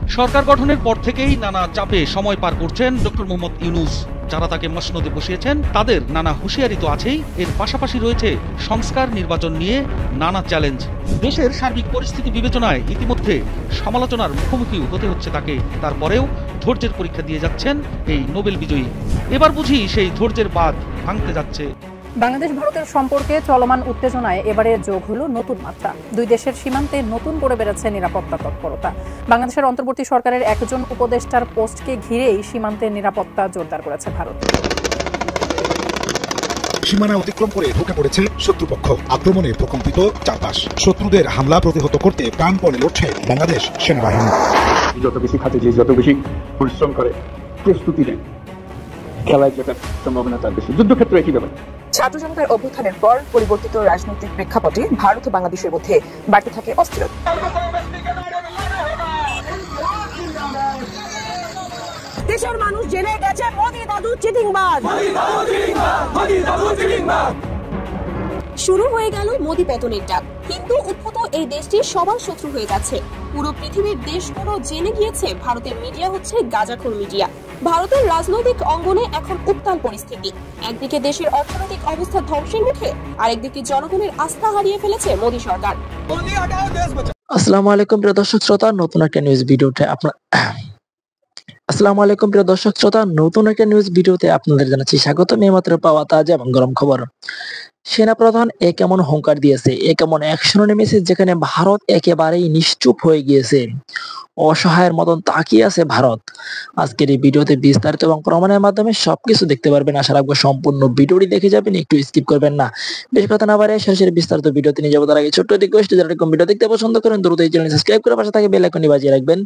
সরকার গঠনের পর থেকেই নানা চাপে সময় পার করছেন ডক্টর মোহাম্মদ ইউনূস। যারা তাকে মসনদে বসিয়েছেন তাদের নানা হুঁশিয়ারি তো আছেই, এর পাশাপাশি রয়েছে সংস্কার নির্বাচন নিয়ে নানা চ্যালেঞ্জ। দেশের সার্বিক পরিস্থিতি বিবেচনায় ইতিমধ্যে সমালোচনার মুখোমুখি হতে হচ্ছে তাকে। তারপরেও ধৈর্যের পরীক্ষা দিয়ে যাচ্ছেন এই নোবেল বিজয়ী। এবার বুঝি সেই ধৈর্যের বাঁধ ভাঙতে যাচ্ছে। বাংলাদেশ ভারতের সম্পর্কে চলমান উত্তেজনায় এবারে যোগ হলো নতুন মাত্রা। দুই দেশের সীমান্তে নতুন করে বেড়েছে নিরাপত্তা তৎপরতা। বাংলাদেশের অন্তর্বর্তী সরকারের একজন উপদেষ্টার পোস্টকে ঘিরেই সীমান্তের নিরাপত্তা জোরদার করেছে ভারত। সীমানা অতিক্রম করে ঢুকে পড়েছে শত্রুপক্ষ। আক্রমণে প্রকম্পিত চারপাশ। শত্রুদের হামলা প্রতিহত করতে প্রাণপণে লড়ছে বাংলাদেশ সেনাবাহিনী। যত বেশি খাতে যে যত বেশি পরিশ্রম করে, প্রস্তুতি নেয়, খেলায় জেতার সম্ভাবনা তার বেশি। যুদ্ধক্ষেত্রে একই ব্যাপার। ছাত্র জনতার অভ্যুত্থানের পর পরিবর্তিত রাজনৈতিক প্রেক্ষাপটে ভারত ও বাংলাদেশের মধ্যে বাড়তে থাকে অস্থিরতা। দেশের মানুষ জেনে গেছে মোদি দাদু চিটিংবাজ। শুরু হয়ে গেল মোদি পতনের ডাক, কিন্তু উদ্ভূত এই দেশটি সবার শত্রু হয়ে যাচ্ছে। পুরো পৃথিবীর দেশগুলো জেনে গিয়েছে ভারতের মিডিয়া হচ্ছে গাঁজাখোর মিডিয়া। ভারতের রাজনৈতিক অঙ্গনে এখন উত্তাল পরিস্থিতি। একদিকে দেশের অর্থনৈতিক অবস্থা ধ্বংসের মুখে, আরেকদিকে জনগণের আস্থা হারিয়ে ফেলেছে মোদি সরকার। আসসালামু আলাইকুম প্রিয় দর্শক শ্রোতা, নতুন একটা নিউজ ভিডিওতে আপনাদের জানাচ্ছি স্বাগতম। এইমাত্র পাওয়া তাজা এবং গরম খবর। সেনাপ্রধান কেমন হুঙ্কার দিয়েছে, কেমন অ্যাকশনে নেমেছে, যেখানে ভারত একেবারেই নিশ্চুপ হয়ে গিয়েছে, অসহায়ের মতন তাকিয়ে আছে ভারত। আজকের এই ভিডিওতে বিস্তারিত এবং প্রমাণের মাধ্যমে সবকিছু দেখতে পারবেন। আশা রাখবো সম্পূর্ণ ভিডিওটি দেখে যাবেন, একটু স্কিপ করবেন না। বেশ কথা না বাড়িয়ে সরাসরি বিস্তারিত ভিডিওতে নিয়ে যাবো। তার আগে ছোট্ট রিকোয়েস্ট, যারা এরকম ভিডিও দেখতে পছন্দ করেন দ্রুত এই চ্যানেল সাবস্ক্রাইব করে পাশে থাকে বেল আইকনটি বাজিয়ে রাখবেন।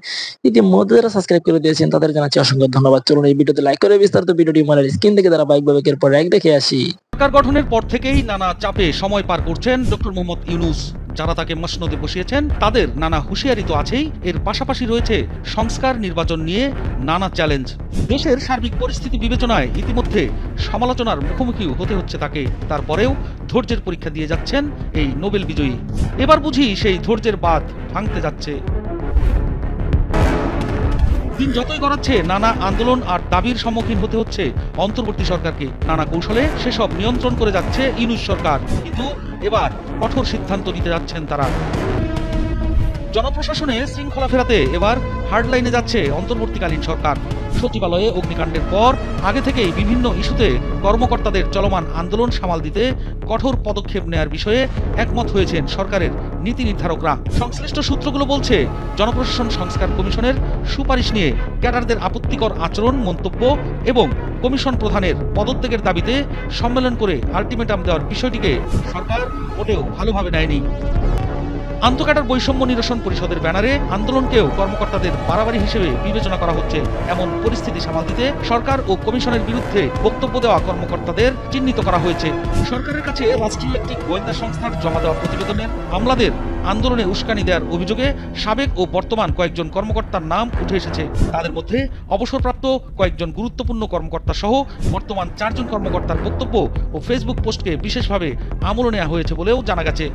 ইতিমধ্যে যারা সাবস্ক্রাইব করে দিয়েছেন তাদের জানাচ্ছি অসংখ্য ধন্যবাদ। চলুন এই ভিডিওতে লাইক করে বিস্তারিত ভিডিওটি মনের স্ক্রিন থেকে ধারাবাহিকভাবে একের পর এক দেখে আসি। সরকার গঠনের পর থেকেই নানা চাপে সময় পার করছেন ডক্টর মোহাম্মদ ইউনূস। যারা তাকে মসনদে বসিয়েছেন তাদের নানা হুঁশিয়ারি তো আছেই, এর পাশাপাশি রয়েছে সংস্কার নির্বাচন নিয়ে নানা চ্যালেঞ্জ। দেশের সার্বিক পরিস্থিতি বিবেচনায় ইতিমধ্যে সমালোচনার মুখোমুখি হতে হচ্ছে তাকে। তারপরেও ধৈর্যের পরীক্ষা দিয়ে যাচ্ছেন এই নোবেল বিজয়ী। এবার বুঝি সেই ধৈর্যের বাঁধ ভাঙতে যাচ্ছে। দিন যতই গড়াচ্ছে নানা আন্দোলন আর দাবির সম্মুখীন হতে হচ্ছে অন্তর্বর্তী সরকারকে। নানা কৌশলে সেসব নিয়ন্ত্রণ করে যাচ্ছে ইউনূস সরকার। কিন্তু এবার কঠোর সিদ্ধান্ত নিতে যাচ্ছেন তারা। জনপ্রশাসনে শৃঙ্খলা ফেরাতে এবার হার্ডলাইনে যাচ্ছে অন্তর্বর্তীকালীন সরকার। সচিবালয়ে অগ্নিকাণ্ডের পর আগে থেকেই বিভিন্ন ইস্যুতে কর্মকর্তাদের চলমান আন্দোলন সামাল দিতে কঠোর পদক্ষেপ নেয়ার বিষয়ে একমত হয়েছেন সরকারের নীতি নির্ধারকরা। সংশ্লিষ্ট সূত্রগুলো বলছে, জনপ্রশাসন সংস্কার কমিশনের সুপারিশ নিয়ে ক্যাডারদের আপত্তিকর আচরণ, মন্তব্য এবং কমিশন প্রধানের পদত্যাগের দাবিতে সম্মেলন করে আলটিমেটাম দেওয়ার বিষয়টিকে সরকার মোটেও ভালোভাবে নেয়নি। আন্তঃক্যাডার বৈষম্য নিরসন পরিষদের ব্যানারে আন্দোলনকেও কর্মকর্তাদের বাড়াবাড়ি হিসেবে বিবেচনা করা হচ্ছে। এমন পরিস্থিতি সামাল দিতে সরকার ও কমিশনের বিরুদ্ধে বক্তব্য দেওয়া কর্মকর্তাদের চিহ্নিত করা হয়েছে। সরকারের কাছে রাষ্ট্রীয় একটি গোয়েন্দা সংস্থার জমা দেওয়া প্রতিবেদনের আমলাদের আন্দোলনে উস্কানি দেওয়ার অভিযোগে সাবেক ও বর্তমান কয়েকজন কর্মকর্তার নাম উঠে এসেছে। তাদের মধ্যে অবসরপ্রাপ্ত কয়েকজন গুরুত্বপূর্ণ কর্মকর্তা সহ বর্তমান 4 জন কর্মকর্তার বক্তব্য ও ফেসবুক পোস্টকে বিশেষভাবে আমলে নেওয়া হয়েছে বলেও জানা গেছে।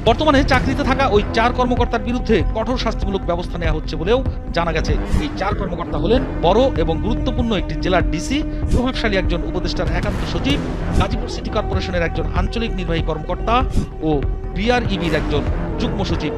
বর্তমানে চাকরিতে থাকা ওই 4 কর্মকর্তার বিরুদ্ধে কঠোর শাস্তিমূলক ব্যবস্থা নেওয়া হচ্ছে বলেও জানা গেছে। এই 4 কর্মকর্তা হলেন বড় এবং গুরুত্বপূর্ণ একটি জেলার ডিসি, প্রভাবশালী একজন উপদেষ্টার একান্ত সচিব, গাজীপুর সিটি কর্পোরেশনের একজন আঞ্চলিক নির্বাহী কর্মকর্তা ও বিআরইবির একজন যুগ্ম সচিব।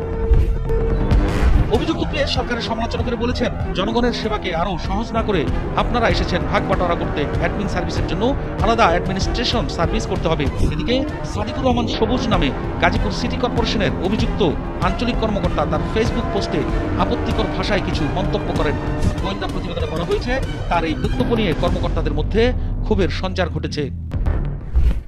অভিযুক্ত প্রেস সরকারের সমালোচনা করে বলেছেন, জনগণের সেবাকে আরো সহজ না করে আপনারা এসেছেন ভাগ বাটোয়ারা করতে। অ্যাডমিন সার্ভিসের জন্য আলাদা অ্যাডমিনিস্ট্রেশন সার্ভিস করতে হবে। এদিকে সাদিকুর রহমান সবুজ নামে গাজীপুর সিটি কর্পোরেশনের অভিযুক্ত আঞ্চলিক কর্মকর্তা তার ফেসবুক পোস্টে আপত্তিকর ভাষায় কিছু মন্তব্য করেন। গোয়েন্দা প্রতিবেদনে বলা হয়েছে, তার এই বক্তব্য নিয়ে কর্মকর্তাদের মধ্যে ক্ষোভের সঞ্চার ঘটেছে।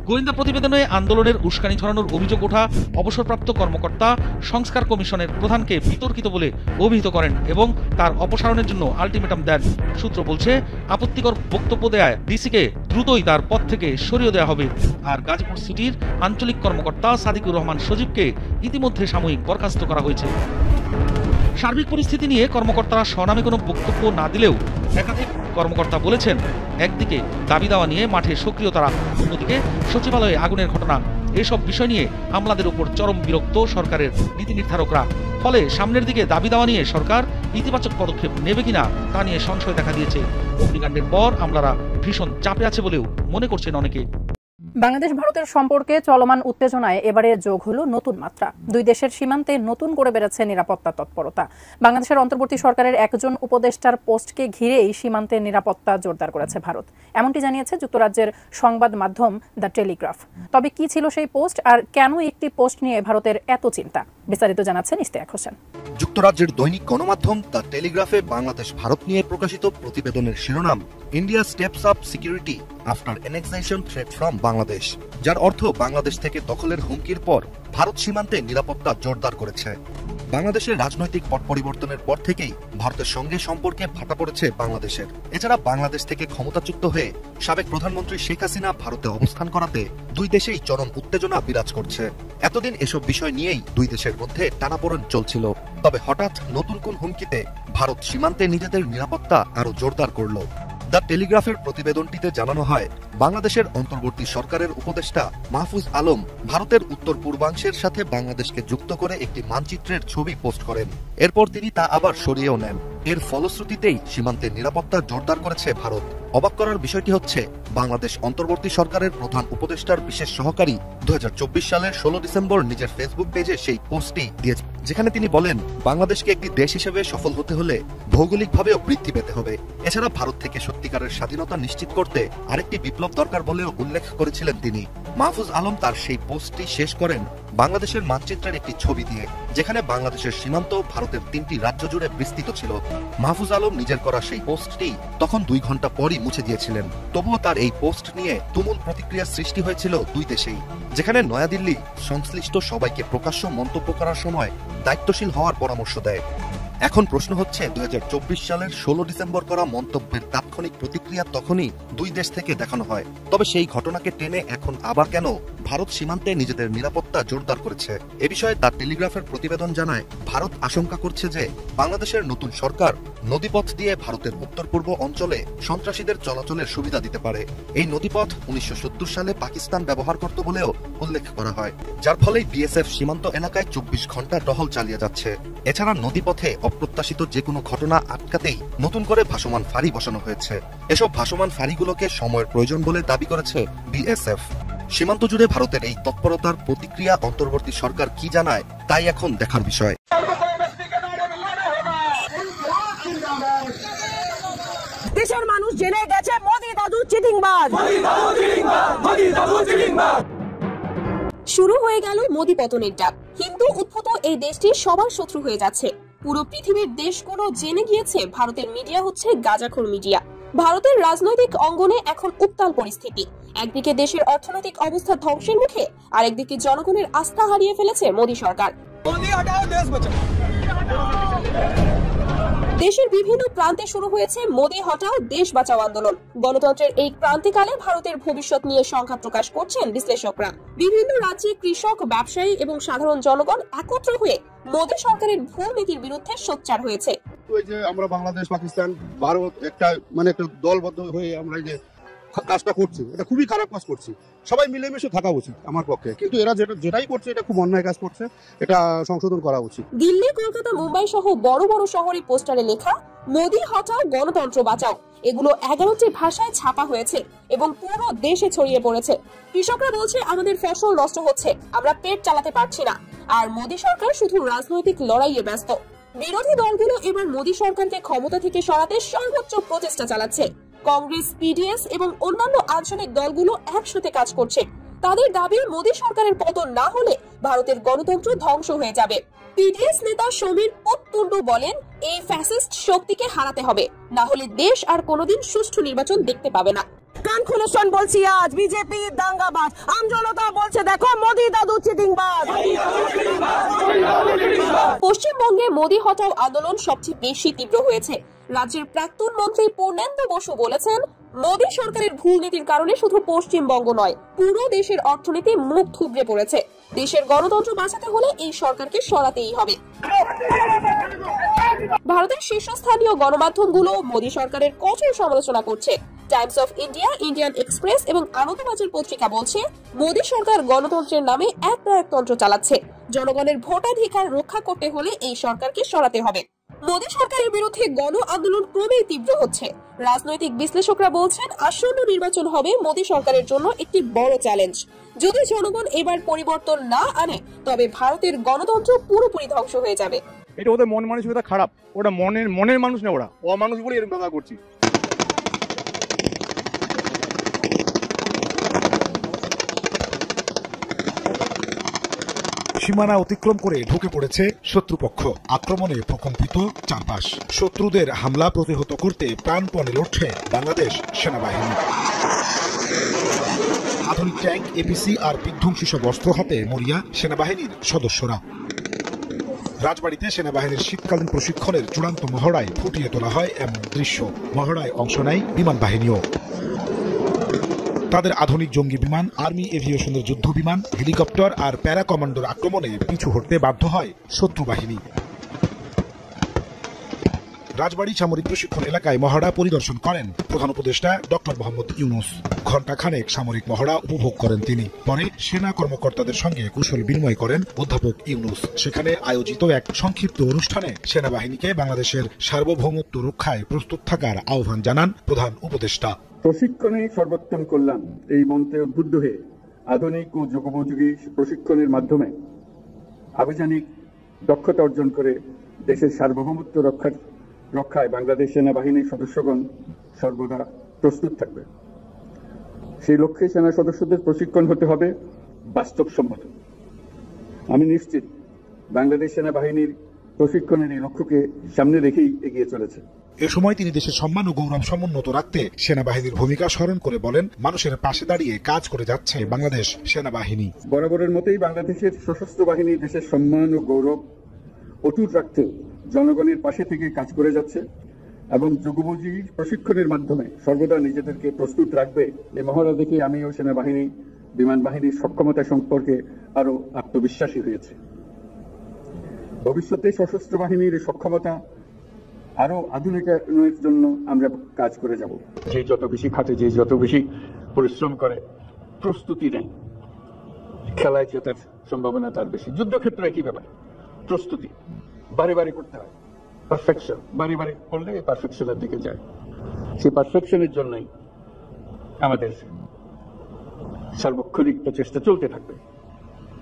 গোয়েন্দা প্রতিবেদনে আন্দোলনের উস্কানি ছড়ানোর অভিযোগ ওঠা অবসরপ্রাপ্ত কর্মকর্তা সংস্কার কমিশনের প্রধানকে বিতর্কিত বলে অভিহিত করেন এবং তার অপসারণের জন্য আলটিমেটাম দেন। সূত্র বলছে, আপত্তিকর বক্তব্য দেয়ায় ডিসিকে দ্রুতই তার পদ থেকে সরিয়ে দেওয়া হবে। আর গাজীপুর সিটির আঞ্চলিক কর্মকর্তা সাদিকুর রহমান সজীবকে ইতিমধ্যে সাময়িক বরখাস্ত করা হয়েছে। সার্বিক পরিস্থিতি নিয়ে কর্মকর্তারা স্বনামে কোনো বক্তব্য না দিলেও একাধিক কর্মকর্তা বলেছেন, একদিকে দাবি দাওয়া নিয়ে মাঠে সক্রিয় তারা, অন্যদিকে সচিবালয়ে আগুনের ঘটনা। এসব বিষয় নিয়ে আমলাদের উপর চরম বিরক্ত সরকারের নীতি নির্ধারকরা। ফলে সামনের দিকে দাবি দেওয়া নিয়ে সরকার ইতিবাচক পদক্ষেপ নেবে কিনা তা নিয়ে সংশয় দেখা দিয়েছে। অগ্নিকাণ্ডের পর আমলারা ভীষণ চাপে আছে বলেও মনে করছেন অনেকে। বাংলাদেশ ভারতের সম্পর্কে চলমান উত্তেজনায় এবারে যোগ হলো নতুন মাত্রা। দুই দেশের সীমান্তে নতুন করে বেড়েছে নিরাপত্তা তৎপরতা। বাংলাদেশের অন্তর্বর্তী সরকারের একজন উপদেষ্টার পোস্টকে ঘিরেই সীমান্তের নিরাপত্তা জোরদার করেছে ভারত, এমনটি জানিয়েছে যুক্তরাজ্যের সংবাদ মাধ্যম দ্য টেলিগ্রাফ। তবে কি ছিল সেই পোস্ট আর কেন একটি পোস্ট নিয়ে ভারতের এত চিন্তা, বিস্তারিত জানাচ্ছেন ইশতিয়াক হোসেন। যুক্তরাজ্যের দৈনিক গণমাধ্যম দ্য টেলিগ্রাফে বাংলাদেশ ভারত নিয়ে প্রকাশিত প্রতিবেদনের শিরোনাম India steps up security after annexation threat from Bangladesh, যার অর্থ বাংলাদেশ থেকে দখলের হুমকির পর ভারত সীমান্তে নিরাপত্তা জোরদার করেছে। বাংলাদেশের রাজনৈতিক পট পরিবর্তনের পর থেকেই ভারতের সঙ্গে সম্পর্কে ভাটা পড়েছে বাংলাদেশের। এছাড়া বাংলাদেশ থেকে ক্ষমতাচ্যুত হয়ে সাবেক প্রধানমন্ত্রী শেখ হাসিনা ভারতে অবস্থান করাতে দুই দেশেই চরম উত্তেজনা বিরাজ করছে। এতদিন এসব বিষয় নিয়েই দুই দেশের মধ্যে টানাপোড়েন চলছিল। তবে হঠাৎ নতুন কোন হুমকিতে ভারত সীমান্তে নিজেদের নিরাপত্তা আরো জোরদার করল। দ্য টেলিগ্রাফের প্রতিবেদনটিতে জানানো হয়, বাংলাদেশের অন্তর্বর্তী সরকারের উপদেষ্টা মাহফুজ আলম ভারতের উত্তর পূর্বাংশের সাথে বাংলাদেশকে যুক্ত করে একটি মানচিত্রের ছবি পোস্ট করেন। এরপর তিনি তা আবার সরিয়েও নেন। এর ফলশ্রুতিতেই সীমান্তের নিরাপত্তা জোরদার করেছে ভারত। অবাক করার বিষয়টি হচ্ছে, বাংলাদেশ অন্তর্বর্তী সরকারের প্রধান উপদেষ্টার বিশেষ সহকারী 2024 সালের 16 ডিসেম্বর নিজের ফেসবুক পেজে সেই পোস্টটি দিয়েছেন, যেখানে তিনি বলেন, বাংলাদেশকে একটি দেশ হিসেবে সফল হতে হলে ভৌগোলিকভাবেও বৃদ্ধি পেতে হবে। এছাড়া ভারত থেকে সত্যিকারের স্বাধীনতা নিশ্চিত করতে আরেকটি বিপ্লব দরকার বলেও উল্লেখ করেছিলেন তিনি। মাহফুজ আলম তার সেই পোস্টটি শেষ করেন বাংলাদেশের মানচিত্রের একটি ছবি দিয়ে, যেখানে বাংলাদেশের সীমান্ত ভারতের 3টি রাজ্য জুড়ে বিস্তৃত ছিল। মাহফুজ আলম নিজের করা সেই পোস্টটি তখন 2 ঘন্টা পরই মুছে দিয়েছিলেন। তবুও তার এই পোস্ট নিয়ে তুমুল প্রতিক্রিয়ার সৃষ্টি হয়েছিল দুই দেশেই, যেখানে নয়াদিল্লি সংশ্লিষ্ট সবাইকে প্রকাশ্য মন্তব্য করার সময় দায়িত্বশীল হওয়ার পরামর্শ দেয়। এখন প্রশ্ন হচ্ছে, 2024 সালের 16 ডিসেম্বর করা মন্তব্যের তাৎক্ষণিক প্রতিক্রিয়া তখনই দুই দেশ থেকে দেখানো হয়। তবে সেই ঘটনাকে টেনে এখন আবার কেন ভারত সীমান্তে নিজেদের নিরাপত্তা জোরদার করেছে? এ বিষয়ে দ্য টেলিগ্রাফের প্রতিবেদন জানায়, ভারত আশঙ্কা করছে যে বাংলাদেশের নতুন সরকার নদীপথ দিয়ে ভারতের উত্তর পূর্ব অঞ্চলে সন্ত্রাসীদের চলাচলের সুবিধা দিতে পারে। এই নদীপথ 1970 সালে পাকিস্তান ব্যবহার করত বলেও উল্লেখ করা হয়, যার ফলে বিএসএফ সীমান্ত এলাকায় 24 ঘন্টা টহল চালিয়ে যাচ্ছে। এছাড়া নদীপথে অপ্রত্যাশিত যে কোনো ঘটনা আটকাতেই নতুন করে ভাসমান ফাঁড়ি বসানো হয়েছে। এসব ভাসমান ফাঁড়িগুলোকে সময়ের প্রয়োজন বলে দাবি করেছে বিএসএফ। সীমান্ত জুড়ে ভারতের এই তৎপরতার প্রতিক্রিয়া অন্তর্বর্তী সরকার কি জানায়, তাই এখন দেখার বিষয়। দেশের মানুষ জেনে গেছে মোদি দাদু চিটিংবাজ। শুরু হয়ে গেল মোদি পতনের ডাক। হিন্দু উদ্ভূত এই দেশটি সবার শত্রু হয়ে যাচ্ছে। পুরো পৃথিবীর দেশগুলো জেনে গিয়েছে ভারতের মিডিয়া হচ্ছে গাঁজাখোর মিডিয়া। ভারতের রাজনৈতিক অঙ্গনে এখন উত্তাল পরিস্থিতি। একদিকে দেশের অর্থনৈতিক অবস্থা ধ্বংসের মুখে, আরেকদিকে জনগণের আস্থা হারিয়ে ফেলেছে মোদি সরকার। দেশের বিভিন্ন প্রান্তে শুরু হয়েছে মোদি হটাও দেশ বাঁচাও আন্দোলন। গণতন্ত্রের এই ক্রান্তিকালে ভারতের ভবিষ্যৎ নিয়ে সংখ্যা প্রকাশ করছেন বিশ্লেষকরা। বিভিন্ন রাজ্যে কৃষক, ব্যবসায়ী এবং সাধারণ জনগণ একত্র হয়ে মোদি সরকারের ভুল নীতির বিরুদ্ধে সোচ্চার হয়েছে। ওই যে আমরা বাংলাদেশ, পাকিস্তান, ভারত একটা দলবদ্ধ হয়ে আমরা যে কাজটা করছি, এটা খুবই খারাপ কাজ করছি। সবাই মিলেমিশে থাকা উচিত আমার পক্ষে, কিন্তু এরা যেটাই করছে এটা খুব অন্যায় কাজ করছে, এটা সংশোধন করা উচিত। দিল্লি, কলকাতা, মুম্বাই সহ বড় বড় শহরে পোস্টারে লেখা মোদি হটাও, গণতন্ত্র বাঁচাও, এগুলো 11টি ভাষায় ছাপা হয়েছে এবং পুরো দেশে ছড়িয়ে পড়েছে। কৃষকরা বলছে, আমাদের ফসল নষ্ট হচ্ছে, আমরা পেট চালাতে পারছি না। আর মোদি সরকার শুধু রাজনৈতিক লড়াইয়ে ব্যস্ত। বিরোধী দলগুলো এবার মোদি সরকারকে ক্ষমতা থেকে সরাতে সর্বোচ্চ প্রচেষ্টা চালাচ্ছে। কংগ্রেস, পিডিএস এবং অন্যান্য আঞ্চলিক দলগুলো একসাথে কাজ করছে। তাদের দাবি, মোদি সরকারের পতন না হলে ভারতের গণতন্ত্র ধ্বংস হয়ে যাবে। পিডিএস নেতা সমীর পুততুন্ডু বলেন, এই ফ্যাসিস্ট শক্তিকে হারাতে হবে, না হলে দেশ আর কোনোদিন সুষ্ঠু নির্বাচন দেখতে পাবে না। কান খুলে শোন বলছি, আজ বিজেপি দাঙ্গাবাজ, আমজনতা বলছে দেখো মোদি দাদু চিটিংবাজ। পশ্চিমবঙ্গে মোদি হটাও আন্দোলন সবচেয়ে বেশি তীব্র হয়েছে। রাজ্যের প্রাক্তন মন্ত্রী পূর্ণেন্দু বসু বলেছেন, মোদি সরকারের ভুল নীতির কারণে শুধু পশ্চিমবঙ্গ নয়, পুরো দেশের অর্থনীতি মুখ থুবড়ে পড়েছে। দেশের গণতন্ত্র বাঁচাতে হলে এই সরকারকে সরাতেই হবে। ভারতের শীর্ষস্থানীয় গণমাধ্যমগুলো মোদি সরকারের কঠোর সমালোচনা করছে। Times of India, Indian express এবং আনন্দবাজার পত্রিকা বলছে, মোদী সরকার গণতন্ত্রের নামে একতন্ত্র চালাচ্ছে। জনগণের ভোটাধিকার রক্ষা করতে হলে এই সরকারকে সরাতে হবে। মোদী সরকারের বিরুদ্ধে গণ আন্দোলন ক্রমেই তীব্র হচ্ছে। রাজনৈতিক বিশ্লেষকরা বলছেন, আসন্ন নির্বাচন হবে মোদী সরকারের জন্য একটি বড় চ্যালেঞ্জ। যদি জনগণ এবার পরিবর্তন না আনে, তবে ভারতের গণতন্ত্র পুরোপুরি ধ্বংস হয়ে যাবে। এটা ওদের মন মানসিকতা খারাপ, ওটা মনের মানুষ না, ওরা অমানুষ বলে এরকম কথা করছি। সীমানা অতিক্রম করে ঢুকে পড়েছে শত্রুপক্ষ। আক্রমণে প্রকম্পিত চারপাশ। শত্রুদের হামলা প্রতিহত করতে প্রাণপণে লড়ছে বাংলাদেশ সেনাবাহিনী। আধুনিক ট্যাঙ্ক, এপিসি আর বিধ্বংসী সব অস্ত্র হাতে মরিয়া সেনাবাহিনীর সদস্যরা। রাজবাড়ীতে সেনাবাহিনীর শীতকালীন প্রশিক্ষণের চূড়ান্ত মহড়ায় ফুটিয়ে তোলা হয় এমন দৃশ্য। মহড়ায় অংশ নেয় বিমান বাহিনীও। তাদের আধুনিক জঙ্গি বিমান, আর্মি এভিয়েশনের যুদ্ধ বিমান, হেলিকপ্টার আর প্যারা কমান্ডোর আক্রমণে পিছু হটতে বাধ্য হয় শত্রু বাহিনী। রাজবাড়ী সামরিক প্রশিক্ষণ এলাকায় মহড়া পরিদর্শন করেন প্রধান উপদেষ্টা ডক্টর মোহাম্মদ ইউনূস। ঘণ্টাখানেক সামরিক মহড়া উপভোগ করেন তিনি। পরে সেনা কর্মকর্তাদের সঙ্গে কুশল বিনিময় করেন অধ্যাপক ইউনূস। সেখানে আয়োজিত এক সংক্ষিপ্ত অনুষ্ঠানে সেনাবাহিনীকে বাংলাদেশের সার্বভৌমত্ব রক্ষায় প্রস্তুত থাকার আহ্বান জানান প্রধান উপদেষ্টা। প্রশিক্ষণে সর্বোত্তম কল্যাণ এই মন্ত্রে উদ্বুদ্ধ হয়ে আধুনিক ও যুগোপযোগী প্রশিক্ষণের মাধ্যমে আভিযানিক দক্ষতা অর্জন করে দেশের সার্বভৌমত্ব রক্ষায় বাংলাদেশ সেনাবাহিনীর সদস্যগণ সর্বদা প্রস্তুত থাকবে। সেই লক্ষ্যে সেনা সদস্যদের প্রশিক্ষণ হতে হবে বাস্তবসম্মত। আমি নিশ্চিত বাংলাদেশ সেনাবাহিনীর প্রশিক্ষণের এই লক্ষ্যকে সামনে রেখেই এগিয়ে চলেছে। এ সময় তিনি দেশের সম্মান ও গৌরব সমুন্নত রাখতে সেনাবাহিনীর ভূমিকা স্মরণ করে বলেন, মানুষের পাশে দাঁড়িয়ে কাজ করে যাচ্ছে বাংলাদেশ সেনাবাহিনী। বরাবরের মতোই বাংলাদেশের সশস্ত্র বাহিনী দেশের সম্মান ও গৌরব অটুট রাখতে জনগণের পাশে থেকে কাজ করে যাচ্ছে এবং যুগোপযোগী প্রশিক্ষণের মাধ্যমে সর্বদা নিজেদেরকে প্রস্তুত রাখবে। এই মহড়া দেখে আমিও সেনাবাহিনী, বিমান বাহিনীর সক্ষমতা সম্পর্কে আরো আত্মবিশ্বাসী হয়েছে। ভবিষ্যতে সশস্ত্র বাহিনীর সক্ষমতা আরো আধুনিকায়নের জন্য আমরা কাজ করে যাব। যে যত বেশি খাটে, যে যত বেশি পরিশ্রম করে, প্রস্তুতি নেয়, খেলায় জেতার সম্ভাবনা তার বেশি। যুদ্ধক্ষেত্রে একই ব্যাপার, প্রস্তুতি বারে বারে করতে হয়। পারফেকশন বারে বারে করলে পারফেকশনের দিকে যায়। সেই পারফেকশনের জন্যই আমাদের সার্বক্ষণিক প্রচেষ্টা চলতে থাকবে।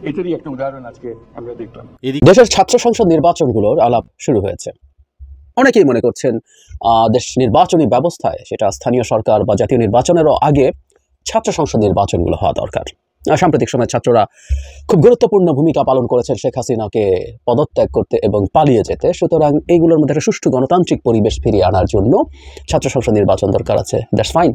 এটারই একটা উদাহরণ আজকে আমরা দেখলাম। দেশের ছাত্র সংসদ নির্বাচনগুলোর আলাপ শুরু হয়েছে। অনেকেই মনে করছেন দেশ নির্বাচনী ব্যবস্থায়, সেটা স্থানীয় সরকার বা জাতীয় নির্বাচনেরও আগে ছাত্র সংসদ নির্বাচনগুলো হওয়া দরকার। সাম্প্রতিক সময়ে ছাত্ররা খুব গুরুত্বপূর্ণ ভূমিকা পালন করেছেন শেখ হাসিনাকে পদত্যাগ করতে এবং পালিয়ে যেতে। সুতরাং এইগুলোর মধ্যে একটা সুষ্ঠু গণতান্ত্রিক পরিবেশ ফিরিয়ে আনার জন্য ছাত্র সংসদ নির্বাচন দরকার আছে, দ্যাটস ফাইন।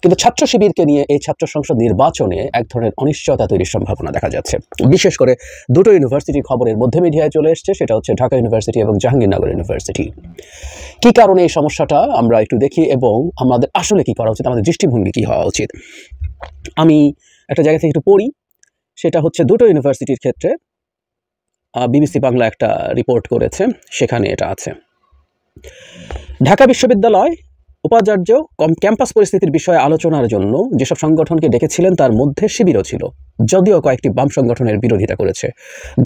কিন্তু ছাত্র শিবিরকে নিয়ে এই ছাত্র সংসদ নির্বাচনে এক ধরনের অনিশ্চয়তা তৈরির সম্ভাবনা দেখা যাচ্ছে। বিশেষ করে দুটো ইউনিভার্সিটির খবরের মধ্যে মিডিয়ায় চলে এসছে, সেটা হচ্ছে ঢাকা ইউনিভার্সিটি এবং জাহাঙ্গীরনগর ইউনিভার্সিটি। কি কারণে এই সমস্যাটা আমরা একটু দেখি এবং আমাদের আসলে কি করা উচিত, আমাদের দৃষ্টিভঙ্গি কি হওয়া উচিত। আমি একটা জায়গা থেকে একটু পড়ি, সেটা হচ্ছে দুটো ইউনিভার্সিটির ক্ষেত্রে বিবিসি বাংলা একটা রিপোর্ট করেছে, সেখানে এটা আছে। ঢাকা বিশ্ববিদ্যালয় উপাচার্য ক্যাম্পাস পরিস্থিতির বিষয়ে আলোচনার জন্য যেসব সংগঠনকে ডেকেছিলেন তার মধ্যে শিবিরও ছিল, যদিও কয়েকটি বাম সংগঠনের বিরোধিতা করেছে।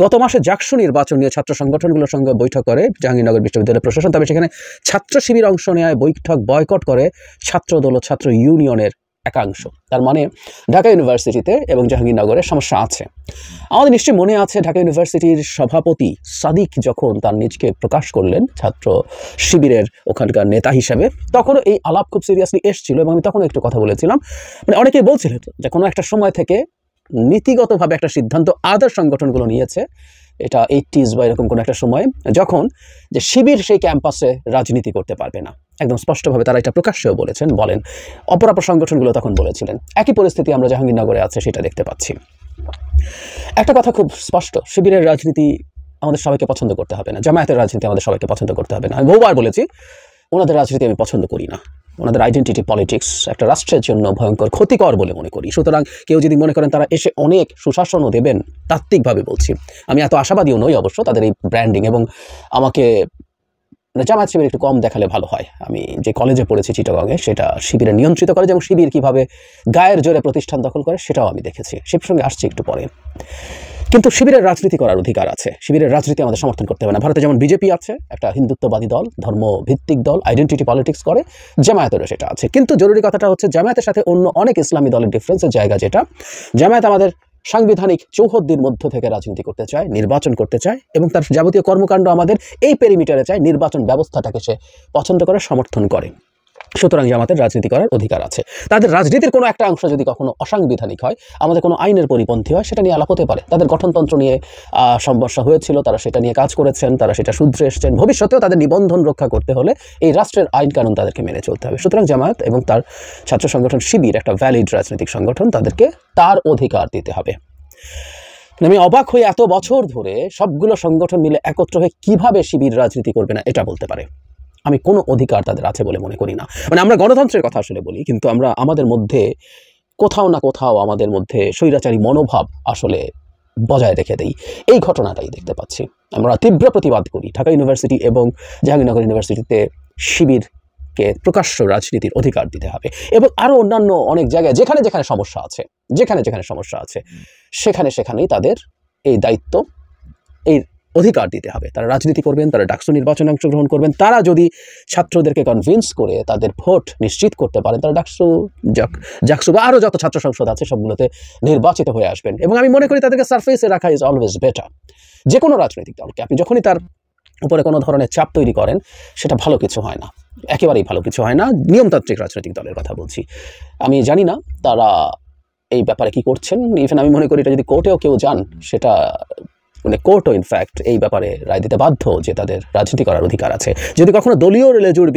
গত মাসে জাকসু নির্বাচন নিয়ে ছাত্র সংগঠনগুলোর সঙ্গে বৈঠক করে জাহাঙ্গীরনগর বিশ্ববিদ্যালয় প্রশাসন, তবে সেখানে ছাত্র শিবির অংশ নেয় বৈঠক বয়কট করে ছাত্রদল ও ছাত্র ইউনিয়নের একাংশ। তার মানে ঢাকা ইউনিভার্সিটিতে এবং জাহাঙ্গীরনগরে সমস্যা আছে। আমাদের নিশ্চয়ই মনে আছে ঢাকা ইউনিভার্সিটির সভাপতি সাদিক যখন তার নিজকে প্রকাশ করলেন ছাত্র শিবিরের ওখানকার নেতা হিসেবে, তখনও এই আলাপ খুব সিরিয়াসলি এসেছিল এবং আমি তখনও একটু কথা বলেছিলাম। মানে অনেকেই বলছিলেন যে কোনো একটা সময় থেকে নীতিগতভাবে একটা সিদ্ধান্ত আদার সংগঠনগুলো নিয়েছে, এটা 80s বা এরকম কোনো একটা সময়, যখন যে শিবির সেই ক্যাম্পাসে রাজনীতি করতে পারবে না। একদম স্পষ্টভাবে তারা এটা প্রকাশ্যেও বলেন। অপরাপর সংগঠনগুলো তখন বলেছিলেন। একই পরিস্থিতি আমরা জাহাঙ্গীরনগরে আছে, সেটা দেখতে পাচ্ছি। একটা কথা খুব স্পষ্ট, শিবিরের রাজনীতি আমাদের সবাইকে পছন্দ করতে হবে না, জামায়াতের রাজনীতি আমাদের সবাইকে পছন্দ করতে হবে না। আমি বহুবার বলেছি ওনাদের রাজনীতি আমি পছন্দ করি না। ওনাদের আইডেন্টিটি পলিটিক্স একটা রাষ্ট্রের জন্য ভয়ঙ্কর ক্ষতিকর বলে মনে করি। সুতরাং কেউ যদি মনে করেন তারা এসে অনেক সুশাসনও দেবেন, তাত্ত্বিকভাবে বলছি, আমি এত আশাবাদীও নই অবশ্য তাদের এই ব্র্যান্ডিং, এবং আমাকে মানে জামায়াত শিবির একটু কম দেখালে ভালো হয়। আমি যে কলেজে পড়েছি চিটাগংয়ে, সেটা শিবিরে নিয়ন্ত্রিত কলেজ এবং শিবির কীভাবে গায়ের জোরে প্রতিষ্ঠান দখল করে সেটাও আমি দেখেছি। সে প্রসঙ্গে আসছি একটু পরে। কিন্তু শিবিরের রাজনীতি করার অধিকার আছে, শিবিরের রাজনীতি আমাদের সমর্থন করতে হবে না। ভারতে যেমন বিজেপি আছে, একটা হিন্দুত্ববাদী দল, ধর্মভিত্তিক দল, আইডেন্টিটি পলিটিক্স করে, জামায়াতেরও সেটা আছে। কিন্তু জরুরি কথাটা হচ্ছে জামায়াতের সাথে অন্য অনেক ইসলামী দলের ডিফারেন্সের জায়গা যেটা, জামায়াত আমাদের সাংবিধানিক চৌহদ্দির মধ্য থেকে রাজনীতি করতে চায়, নির্বাচন করতে চায় এবং তার যাবতীয় কর্মকাণ্ড আমাদের এই পেরিমিটারে চায়, নির্বাচন ব্যবস্থাটাকে সে পছন্দ করে, সমর্থন করে। সুতরাং জামাতের রাজনীতি করার অধিকার আছে। তাদের রাজনীতির কোনো একটা অংশ যদি কখনো অসাংবিধানিক হয়, আমাদের কোনো আইনের পরিপন্থী হয়, সেটা নিয়ে আলাপ হতে পারে। তাদের গঠনতন্ত্র নিয়ে সমস্যা হয়েছিল, তারা সেটা নিয়ে কাজ করেছেন, তারা সেটা শুধরে এসছেন। ভবিষ্যতেও তাদের নিবন্ধন রক্ষা করতে হলে এই রাষ্ট্রের আইন কানুন তাদেরকে মেনে চলতে হবে। সুতরাং জামায়াত এবং তার ছাত্র সংগঠন শিবির একটা ভ্যালিড রাজনৈতিক সংগঠন, তাদেরকে তার অধিকার দিতে হবে। আমি অবাক হয়ে এত বছর ধরে সবগুলো সংগঠন মিলে একত্র হয়ে কিভাবে শিবির রাজনীতি করবে না এটা বলতে পারে। আমি কোনো অধিকার তাদের আছে বলে মনে করি না। মানে আমরা গণতন্ত্রের কথা আসলে বলি, কিন্তু আমরা আমাদের মধ্যে কোথাও না কোথাও আমাদের মধ্যে স্বৈরাচারী মনোভাব আসলে বজায় রেখে দেই। এই ঘটনাটাই দেখতে পাচ্ছি। আমরা তীব্র প্রতিবাদ করি ঢাকা ইউনিভার্সিটি এবং জাহাঙ্গীরনগর ইউনিভার্সিটিতে শিবিরকে প্রকাশ্য রাজনীতির অধিকার দিতে হবে এবং আরও অন্যান্য অনেক জায়গায় যেখানে যেখানে সমস্যা আছে, সেখানেই তাদের এই দায়িত্ব, এই অধিকার দিতে হবে। তারা রাজনীতি করবেন, তারা ডাকসু নির্বাচনে অংশগ্রহণ করবেন। তারা যদি ছাত্রদেরকে কনভিন্স করে তাদের ভোট নিশ্চিত করতে পারেন, তারা জাকসু বা আরও যত ছাত্র সংসদ আছে সবগুলোতে নির্বাচিত হয়ে আসবেন। এবং আমি মনে করি তাদেরকে সারফেসে রাখা ইজ অলওয়েজ বেটার। যে কোনো রাজনৈতিক দলকে আপনি যখনই তার উপরে কোনো ধরনের চাপ তৈরি করেন, সেটা ভালো কিছু হয় না, একেবারেই ভালো কিছু হয় না। নিয়মতান্ত্রিক রাজনৈতিক দলের কথা বলছি। আমি জানি না তারা এই ব্যাপারে কি করছেন। ইভেন আমি মনে করি এটা যদি কোর্টেও কেউ যান, সেটা মানে কোর্টও ইনফ্যাক্ট এই ব্যাপারে রায় দিতে বাধ্য যে তাদের রাজনীতি করার অধিকার আছে। যদি কখনো দলীয় লেজুর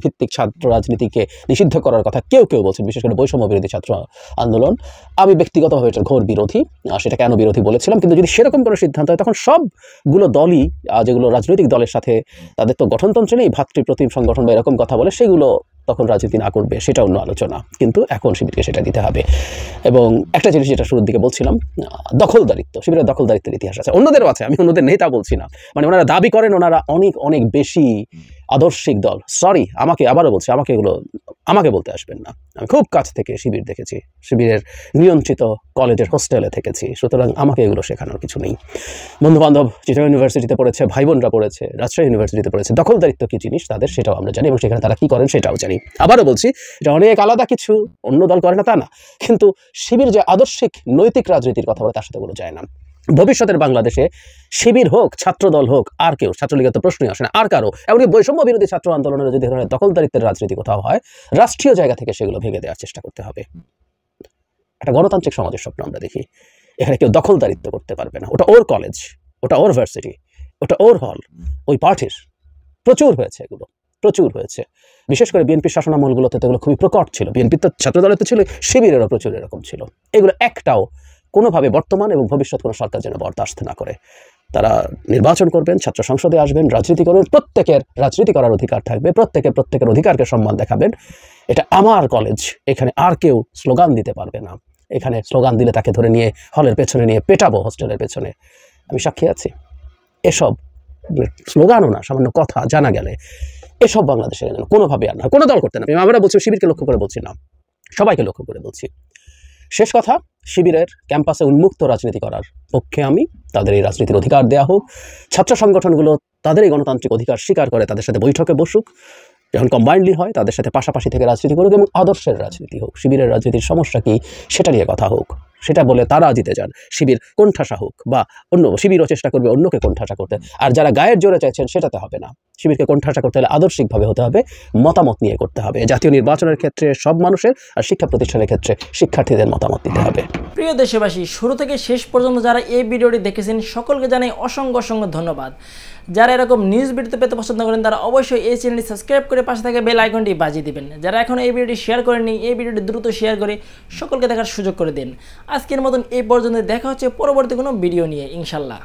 ভিত্তিক ছাত্র রাজনীতিকে নিষিদ্ধ করার কথা কেউ বলছেন, বিশেষ করে বৈষম্য বিরোধী ছাত্র আন্দোলন, আমি ব্যক্তিগতভাবে এটার ঘোর বিরোধী। সেটা কেন বিরোধী বলেছিলাম, কিন্তু যদি সেরকম কোনো সিদ্ধান্ত হয় তখন সবগুলো দলই, যেগুলো রাজনৈতিক দলের সাথে তাদের তো গঠনতন্ত্রে নেই, ভাতৃপ্রতিম সংগঠন বা এরকম কথা বলে, সেগুলো তখন রাজনীতি না করবে, সেটা অন্য আলোচনা। কিন্তু এখন শিবিরকে সেটা দিতে হবে। এবং একটা জিনিস যেটা শুরুর দিকে বলছিলাম, দখলদারিত্ব, শিবিরের দখলদারিত্বের ইতিহাস আছে, অন্যদেরও আছে, আমি অন্যদের নেই তা বলছি না। মানে ওনারা দাবি করেন ওনারা অনেক অনেক বেশি আদর্শিক দল। সরি, আবারও বলছি, আমাকে বলতে আসবেন না। আমি খুব কাছ থেকে শিবির দেখেছি, শিবিরের নিয়ন্ত্রিত কলেজের হোস্টেলে থেকেছি। সুতরাং আমাকে এগুলো শেখানোর কিছু নেই। বন্ধুবান্ধব চিটাগং ইউনিভার্সিটিতে পড়েছে, ভাই বোনরা পড়েছে, রাজশাহী ইউনিভার্সিটিতে পড়েছে। দখলদারিত্ব কী জিনিস তাদের সেটাও আমরা জানি এবং সেখানে তারা কী করেন সেটাও জানি। আবারও বলছি, এটা অনেক আলাদা কিছু, অন্য দল করে না তা না, কিন্তু শিবির যে আদর্শিক নৈতিক রাজনীতির কথা বলে তার সাথে কোনো যায় না। ভবিষ্যতের বাংলাদেশে শিবির হোক, ছাত্রদল হোক, আর কেউ, ছাত্রলীগের তো প্রশ্নই আসে না, আর কারো, এমনকি বৈষম্য বিরোধী ছাত্র আন্দোলনের যদি ধরনের দখলদারিত্বের রাজনীতি কোথাও হয়, রাষ্ট্রীয় জায়গা থেকে সেগুলো ভেঙে দেওয়ার চেষ্টা করতে হবে। একটা গণতান্ত্রিক সমাজের স্বপ্ন আমরা দেখি। এখানে কেউ দখলদারিত্ব করতে পারবে না। ওটা ওর কলেজ, ওটা ওর ভার্সিটি, ওটা ওর হল, ওই পার্টির। প্রচুর হয়েছে এগুলো, প্রচুর হয়েছে। বিশেষ করে বিএনপির শাসনামলগুলোতে তো এগুলো খুবই প্রকট ছিল। বিএনপির তো ছাত্রদলের তো ছিল, শিবিরেরও প্রচুর এরকম ছিল। এগুলো একটাও কোনোভাবে বর্তমান এবং ভবিষ্যৎ কোনো সরকার যেন বরদাস্ত না করে। তারা নির্বাচন করবেন, ছাত্র সংসদে আসবেন, রাজনীতি করবেন, প্রত্যেকের রাজনীতি করার অধিকার থাকবে, প্রত্যেকের অধিকারকে সম্মান দেখাবেন। এটা আমার কলেজ, এখানে আর কেউ স্লোগান দিতে পারবে না। এখানে স্লোগান দিলে তাকে ধরে নিয়ে হলের পেছনে নিয়ে পেটাবো, হোস্টেলের পেছনে। আমি সাক্ষী আছি। এসব স্লোগানও না, সামান্য কথা জানা গেলে এসব বাংলাদেশে যেন কোনোভাবে আর না, কোনো দল করতে না। আমরা বলছি, শিবিরকে লক্ষ্য করে বলছি না, সবাইকে লক্ষ্য করে বলছি। শেষ কথা, শিবিরের ক্যাম্পাসে উন্মুক্ত রাজনীতি করার পক্ষে আমি। তাদের এই রাজনীতির অধিকার দেওয়া হোক। ছাত্র সংগঠনগুলো তাদের এই গণতান্ত্রিক অধিকার স্বীকার করে তাদের সাথে বৈঠকে বসুক, যখন কম্বাইন্ডলি হয় তাদের সাথে পাশাপাশি থেকে রাজনীতি করুক এবং আদর্শের রাজনীতি হোক। শিবিরের রাজনীতির সমস্যা কি সেটা নিয়ে কথা হোক, সেটা বলে তারা জিতে যান। শিবির কোণঠাসা হোক, বা অন্য শিবিরও চেষ্টা করবে অন্যকে কোণঠাসা করতে। আর যারা গায়ের জোরে চাইছেন সেটাতে হবে না। শিবিরকে কোণঠাসা করতে হলে আদর্শিকভাবে হতে হবে, মতামত নিয়ে করতে হবে। জাতীয় নির্বাচনের ক্ষেত্রে সব মানুষের, আর শিক্ষা প্রতিষ্ঠানের ক্ষেত্রে শিক্ষার্থীদের মতামত দিতে হবে। প্রিয় দেশবাসী, শুরু থেকে শেষ পর্যন্ত যারা এই ভিডিওটি দেখেছেন সকলকে জানাই অসংখ্য ধন্যবাদ। যারা এরকম নিউজ ভিডিওতে পেতে পছন্দ করেন তারা অবশ্যই এই চ্যানেলটি সাবস্ক্রাইব করে পাশে থাকা বেল আইকনটি বাজিয়ে দিবেন। যারা এখনও এই ভিডিওটি শেয়ার করেননি, এই ভিডিওটি দ্রুত শেয়ার করে সকলকে দেখার সুযোগ করে দিন। আজকের মতন এই পর্যন্ত, দেখা হচ্ছে পরবর্তী কোনো ভিডিও নিয়ে ইনশাল্লাহ।